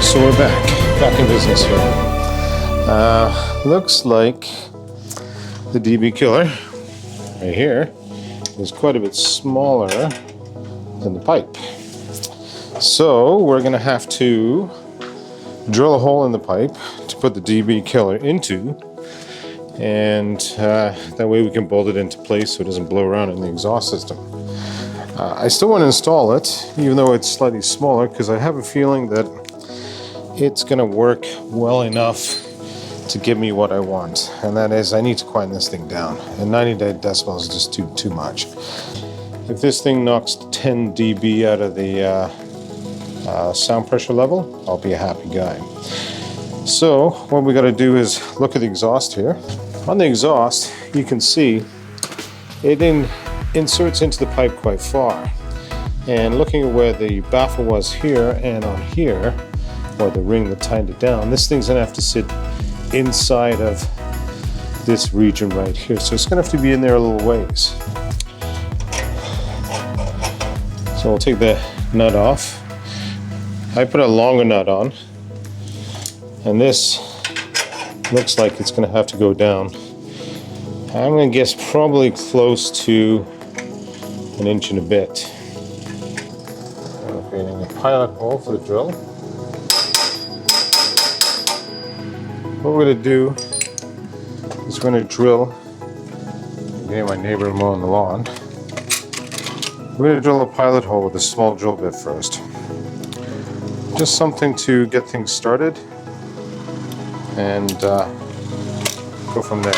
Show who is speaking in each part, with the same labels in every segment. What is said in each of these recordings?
Speaker 1: So we're back in business here. Looks like the DB killer right here is quite a bit smaller than the pipe. So we're gonna have to drill a hole in the pipe to put the DB killer into, and that way we can bolt it into place so it doesn't blow around in the exhaust system. I still want to install it, even though it's slightly smaller, because I have a feeling that it's going to work well enough to give me what I want, and that is I need to quieten this thing down, and 90 decibels is just too much. If this thing knocks 10 dB out of the sound pressure level, I'll be a happy guy. So what we got to do is look at the exhaust here. On the exhaust, you can see it inserts into the pipe quite far, and looking at where the baffle was here and on here, or the ring that tied it down, this thing's gonna have to sit inside of this region right here, so it's gonna have to be in there a little ways. So we'll take the nut off. I put a longer nut on, and this looks like it's gonna have to go down. I'm gonna guess probably close to an inch and a bit. I'm creating a pilot hole for the drill. What we're going to do is we're going to drill, getting my neighbor mowing the lawn, we're going to drill a pilot hole with a small drill bit first. Just something to get things started and go from there.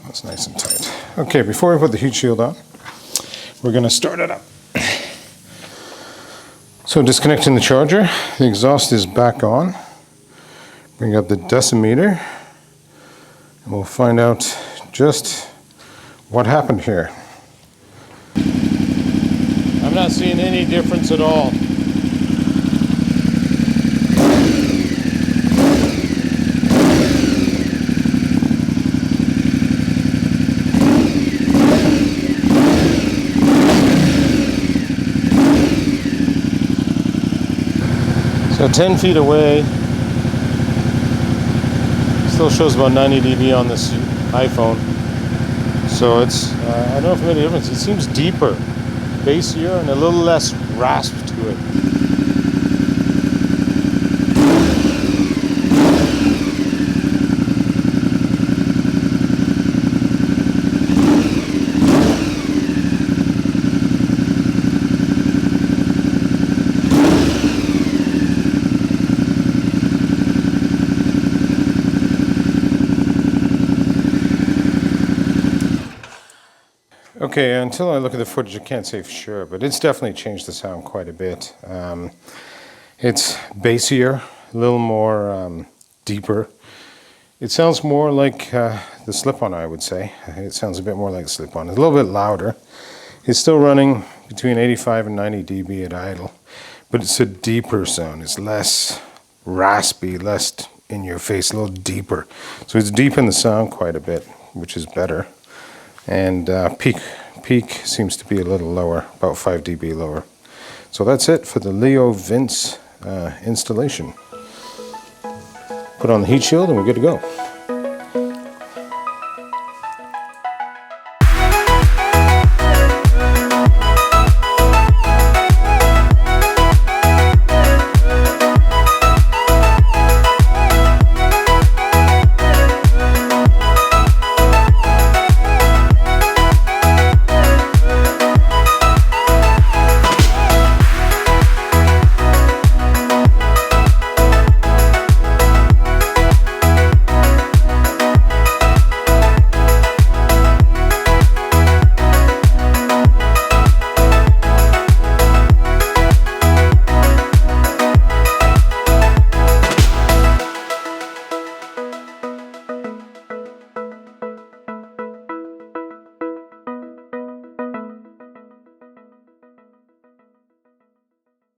Speaker 1: That's nice and tight. Okay, before we put the heat shield on, we're going to start it up. So disconnecting the charger, the exhaust is back on. Bring up the decimeter, and we'll find out just what happened here. I'm not seeing any difference at all. So 10 feet away, still shows about 90 dB on this iPhone. So it's, I don't know if it made a difference. It seems deeper, bassier, and a little less rasp to it. Okay, until I look at the footage, I can't say for sure, but it's definitely changed the sound quite a bit. It's bassier, a little more deeper. It sounds more like the slip-on, I would say. It sounds a bit more like a slip-on. It's a little bit louder. It's still running between 85 and 90 dB at idle, but it's a deeper sound. It's less raspy, less in your face, a little deeper. So it's deepened the sound quite a bit, which is better. And peak seems to be a little lower, about 5 dB lower. So that's it for the Leo Vince installation. Put on the heat shield and we're good to go.